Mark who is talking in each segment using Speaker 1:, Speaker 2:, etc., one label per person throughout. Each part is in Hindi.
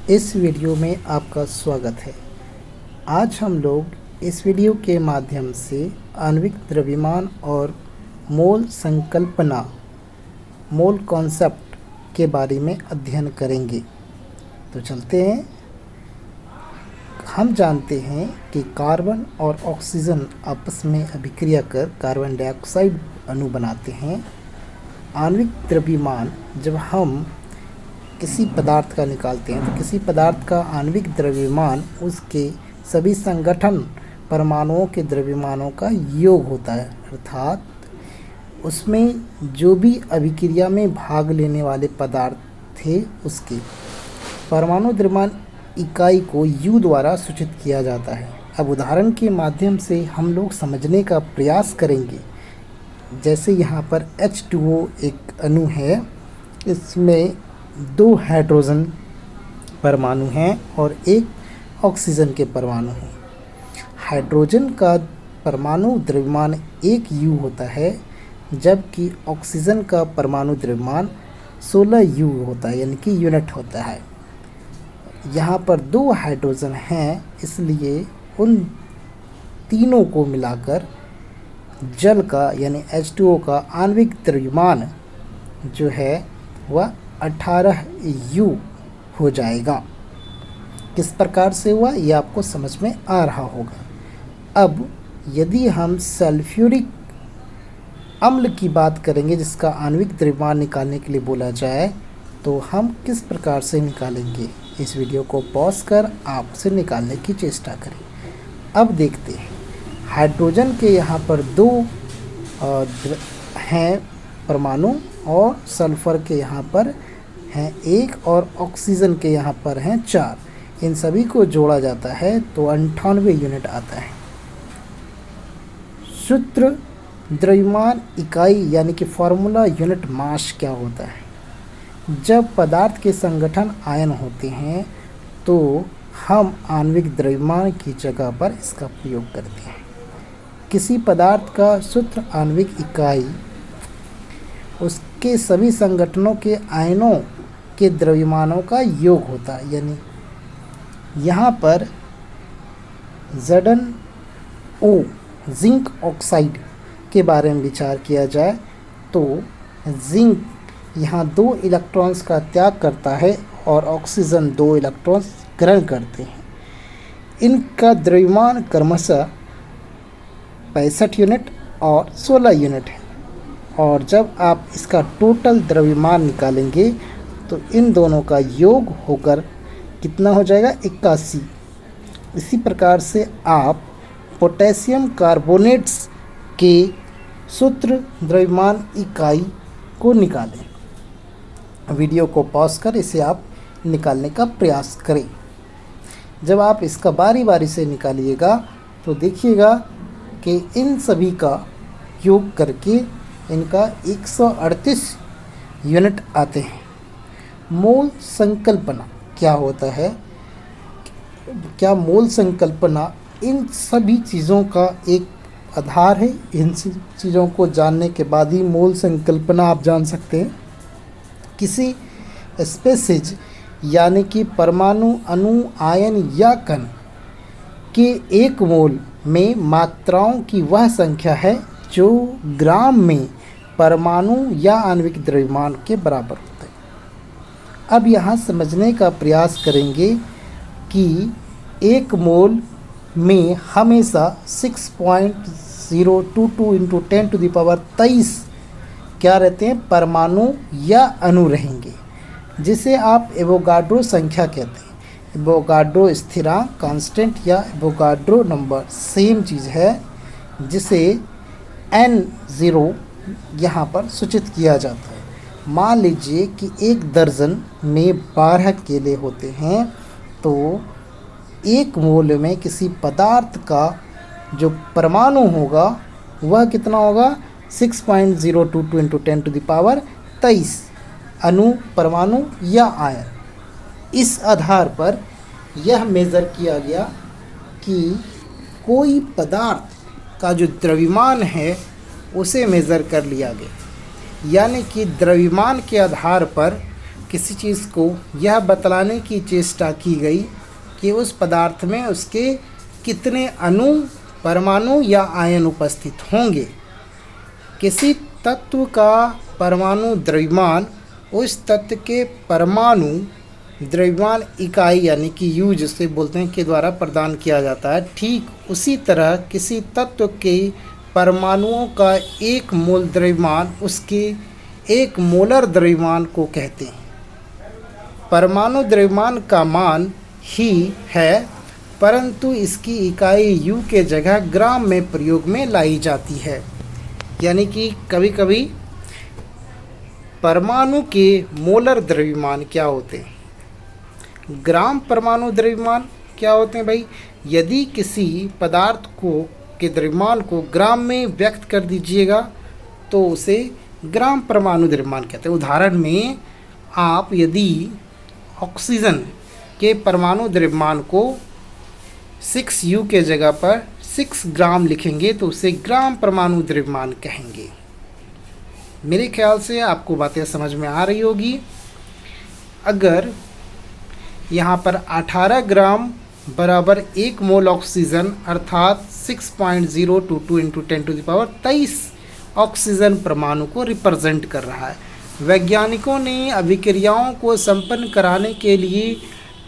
Speaker 1: इस वीडियो में आपका स्वागत है। आज हम लोग इस वीडियो के माध्यम से आणविक द्रव्यमान और मोल संकल्पना मोल कॉन्सेप्ट के बारे में अध्ययन करेंगे। तो चलते हैं। हम जानते हैं कि कार्बन और ऑक्सीजन आपस में अभिक्रिया कर कार्बन डाइऑक्साइड अणु बनाते हैं। आणविक द्रव्यमान जब हम किसी पदार्थ का निकालते हैं तो किसी पदार्थ का आणविक द्रव्यमान उसके सभी संगठन परमाणुओं के द्रव्यमानों का योग होता है, अर्थात उसमें जो भी अभिक्रिया में भाग लेने वाले पदार्थ थे उसके परमाणु द्रव्यमान इकाई को U द्वारा सूचित किया जाता है। अब उदाहरण के माध्यम से हम लोग समझने का प्रयास करेंगे। जैसे यहाँ पर H2O एक अणु है, इसमें 2 हाइड्रोजन परमाणु हैं और एक ऑक्सीजन के परमाणु हैं। हाइड्रोजन का परमाणु द्रव्यमान 1 U होता है, जबकि ऑक्सीजन का परमाणु द्रव्यमान 16 U होता है, यानी कि यूनिट होता है। यहाँ पर 2 हाइड्रोजन हैं, इसलिए उन तीनों को मिलाकर जल का यानी H2O का आणविक द्रव्यमान जो है वह 18 U हो जाएगा। किस प्रकार से हुआ ये आपको समझ में आ रहा होगा। अब यदि हम सल्फ्यूरिक अम्ल की बात करेंगे जिसका आणविक द्रव्यमान निकालने के लिए बोला जाए तो हम किस प्रकार से निकालेंगे, इस वीडियो को पॉज कर आपसे निकालने की चेष्टा करें। अब देखते हैं। हाइड्रोजन के यहाँ पर 2 हैं परमाणु और सल्फर के यहाँ पर हैं 1 और ऑक्सीजन के यहाँ पर हैं 4। इन सभी को जोड़ा जाता है तो 98 यूनिट आता है। सूत्र द्रव्यमान इकाई यानी कि फॉर्मूला यूनिट मास क्या होता है। जब पदार्थ के संगठन आयन होते हैं तो हम आणविक द्रव्यमान की जगह पर इसका प्रयोग करते हैं। किसी पदार्थ का सूत्र आणविक इकाई उसके सभी संगठनों के आयनों के द्रव्यमानों का योग होता है। यानी यहाँ पर ZnO जिंक ऑक्साइड के बारे में विचार किया जाए तो जिंक यहाँ 2 इलेक्ट्रॉन्स का त्याग करता है और ऑक्सीजन 2 इलेक्ट्रॉन्स ग्रहण करते हैं। इनका द्रव्यमान क्रमशः 65 यूनिट और 16 यूनिट है। और जब आप इसका टोटल द्रव्यमान निकालेंगे तो इन दोनों का योग होकर कितना हो जाएगा, 81। इसी प्रकार से आप पोटेशियम कार्बोनेट्स के सूत्र द्रव्यमान इकाई को निकालें। वीडियो को पॉज कर इसे आप निकालने का प्रयास करें। जब आप इसका बारी बारी से निकालिएगा तो देखिएगा कि इन सभी का योग करके इनका 138 यूनिट आते हैं। मोल संकल्पना क्या होता है, क्या मोल संकल्पना इन सभी चीज़ों का एक आधार है। इन चीज़ों को जानने के बाद ही मोल संकल्पना आप जान सकते हैं। किसी स्पेसीज यानी कि परमाणु, अणु, आयन या कण के 1 मोल में मात्राओं की वह संख्या है जो ग्राम में परमाणु या आणविक द्रव्यमान के बराबर होता है। अब यहाँ समझने का प्रयास करेंगे कि 1 मोल में हमेशा 6.022 × 10⁻23 क्या रहते हैं, परमाणु या अणु रहेंगे, जिसे आप एवोगाड्रो संख्या कहते हैं। एवोगाड्रो स्थिरांक कांस्टेंट या एवोगाड्रो नंबर सेम चीज़ है, जिसे N0 यहाँ पर सूचित किया जाता है। मान लीजिए कि 1 दर्जन में 12 केले होते हैं तो 1 मोल में किसी पदार्थ का जो परमाणु होगा वह कितना होगा, 6.022 × 10⁻23 अणु, परमाणु या आयन। इस आधार पर यह मेज़र किया गया कि कोई पदार्थ का जो द्रव्यमान है उसे मेज़र कर लिया गया, यानी कि द्रव्यमान के आधार पर किसी चीज़ को यह बतलाने की चेष्टा की गई कि उस पदार्थ में उसके कितने अणु, परमाणु या आयन उपस्थित होंगे। किसी तत्व का परमाणु द्रव्यमान उस तत्व के परमाणु द्रव्यमान इकाई यानी कि यू जिसे बोलते हैं के द्वारा प्रदान किया जाता है। ठीक उसी तरह किसी तत्व के परमाणुओं का एक मोल द्रव्यमान उसके एक मोलर द्रव्यमान को कहते हैं। परमाणु द्रव्यमान का मान ही है, परंतु इसकी इकाई यू के जगह ग्राम में प्रयोग में लाई जाती है। यानी कि कभी कभी परमाणु के मोलर द्रव्यमान क्या होते हैं, ग्राम परमाणु द्रव्यमान क्या होते हैं भाई। यदि किसी पदार्थ को के द्रव्यमान को ग्राम में व्यक्त कर दीजिएगा तो उसे ग्राम परमाणु द्रव्यमान कहते हैं। उदाहरण में आप यदि ऑक्सीजन के परमाणु द्रव्यमान को 6U के जगह पर 6 ग्राम लिखेंगे तो उसे ग्राम परमाणु द्रव्यमान कहेंगे। मेरे ख्याल से आपको बातें समझ में आ रही होगी। अगर यहाँ पर 18 ग्राम बराबर 1 मोल ऑक्सीजन अर्थात 6.022 इंटू 10⁻23 ऑक्सीजन परमाणु को रिप्रेजेंट कर रहा है। वैज्ञानिकों ने अभिक्रियाओं को संपन्न कराने के लिए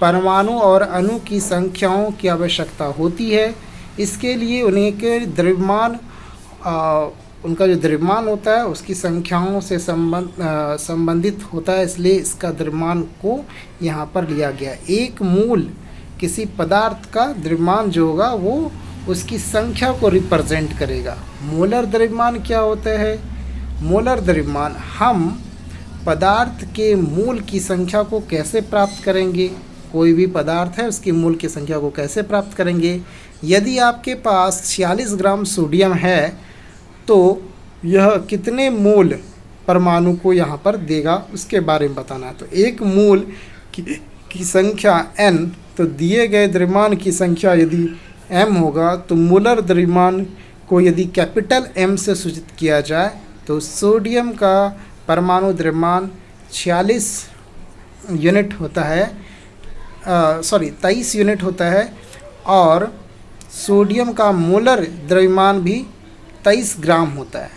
Speaker 1: परमाणु और अणु की संख्याओं की आवश्यकता होती है। इसके लिए उन्हें के द्रव्यमान उनका जो द्रव्यमान होता है उसकी संख्याओं से संबंधित होता है, इसलिए इसका द्रव्यमान को यहाँ पर लिया गया। एक मूल किसी पदार्थ का द्रव्यमान जो होगा वो उसकी संख्या को रिप्रेजेंट करेगा। मोलर द्रव्यमान क्या होता है, मोलर द्रव्यमान हम पदार्थ के मूल की संख्या को कैसे प्राप्त करेंगे, कोई भी पदार्थ है उसकी मूल की संख्या को कैसे प्राप्त करेंगे। यदि आपके पास 46 ग्राम सोडियम है तो यह कितने मोल परमाणु को यहाँ पर देगा उसके बारे में बताना है। तो एक मोल की संख्या n, तो दिए गए द्रव्यमान की संख्या यदि m होगा तो मोलर द्रव्यमान को यदि कैपिटल M से सूचित किया जाए तो सोडियम का परमाणु द्रव्यमान 46 यूनिट होता है, 23 यूनिट होता है और सोडियम का मोलर द्रव्यमान भी 23 ग्राम होता है।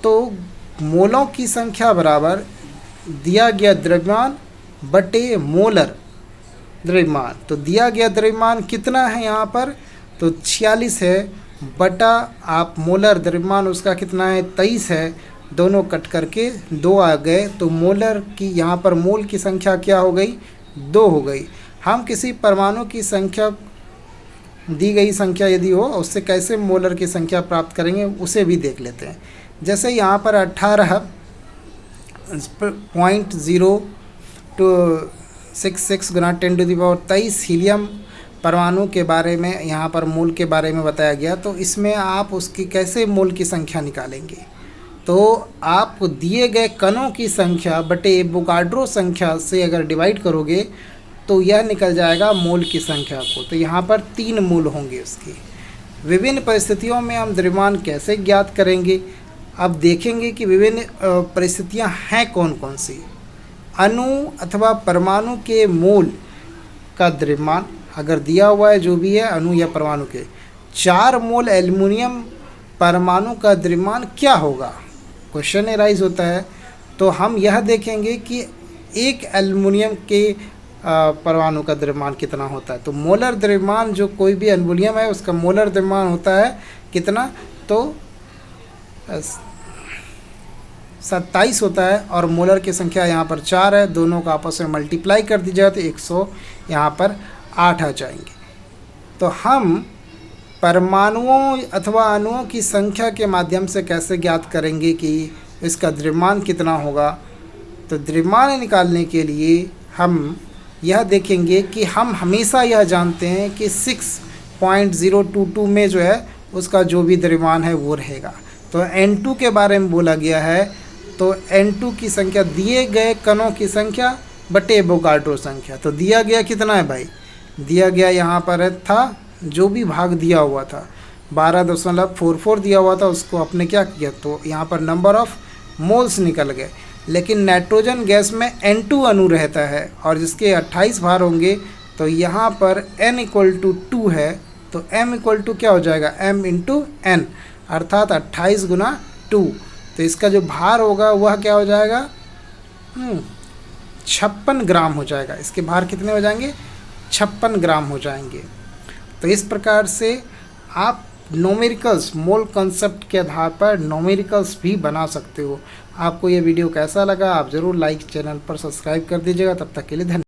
Speaker 1: तो मोलों की संख्या बराबर दिया गया द्रव्यमान बटे मोलर द्रव्यमान। तो दिया गया द्रव्यमान कितना है यहाँ पर, तो 46 है बटा आप मोलर द्रव्यमान उसका कितना है 23 है, दोनों कट करके 2 आ गए तो मोलर की यहाँ पर मोल की संख्या क्या हो गई 2 हो गई। हम किसी परमाणु की संख्या दी गई संख्या यदि हो उससे कैसे मोलर की संख्या प्राप्त करेंगे उसे भी देख लेते हैं। जैसे यहाँ पर 18.066 गुना 10⁻23 हीलियम परमाणु के बारे में यहाँ पर मोल के बारे में बताया गया। तो इसमें आप उसकी कैसे मोल की संख्या निकालेंगे, तो आप दिए गए कणों की संख्या बटे एवोगाड्रो संख्या से अगर डिवाइड करोगे तो यह निकल जाएगा मोल की संख्या को। तो यहाँ पर 3 मोल होंगे उसके। विभिन्न परिस्थितियों में हम द्रव्यमान कैसे ज्ञात करेंगे, अब देखेंगे कि विभिन्न परिस्थितियाँ हैं कौन कौन सी। अणु अथवा परमाणु के मोल का द्रव्यमान अगर दिया हुआ है जो भी है अणु या परमाणु के, 4 मोल एल्युमिनियम परमाणु का द्रव्यमान क्या होगा, क्वेश्चन एराइज होता है। तो हम यह देखेंगे कि एक एल्युमिनियम के परमाणु का द्रव्यमान कितना होता है। तो मोलर द्रव्यमान जो कोई भी एल्युमिनियम है उसका मोलर द्रव्यमान होता है कितना, तो 27 होता है और मोलर की संख्या यहाँ पर 4 है, दोनों का आपस में मल्टीप्लाई कर दी जाए तो 100 यहाँ पर 8 आ जाएंगे। तो हम परमाणुओं अथवा अणुओं की संख्या के माध्यम से कैसे ज्ञात करेंगे कि इसका द्रव्यमान कितना होगा। तो द्रव्यमान निकालने के लिए हम यह देखेंगे कि हम हमेशा यह जानते हैं कि 6.022 में जो है उसका जो भी द्रव्यमान है वो रहेगा। तो N2 के बारे में बोला गया है, तो N2 की संख्या दिए गए कणों की संख्या बटे एवोगाड्रो संख्या। तो दिया गया कितना है भाई, दिया गया यहाँ पर था जो भी भाग दिया हुआ था 12.44 दिया हुआ था, उसको आपने क्या किया तो यहाँ पर नंबर ऑफ मोल्स निकल गए। लेकिन नाइट्रोजन गैस में N2 अणु रहता है और जिसके 28 भार होंगे। तो यहाँ पर N = 2 है, तो M = क्या हो जाएगा, M × N, अर्थात 28 × 2। तो इसका जो भार होगा वह क्या हो जाएगा, 56 ग्राम हो जाएगा। इसके भार कितने हो जाएंगे, 56 ग्राम हो जाएंगे। तो इस प्रकार से आप न्यूमेरिकल्स, मोल कंसेप्ट के आधार पर न्यूमेरिकल्स भी बना सकते हो। आपको ये वीडियो कैसा लगा, आप ज़रूर लाइक, चैनल पर सब्सक्राइब कर दीजिएगा। तब तक के लिए धन्यवाद।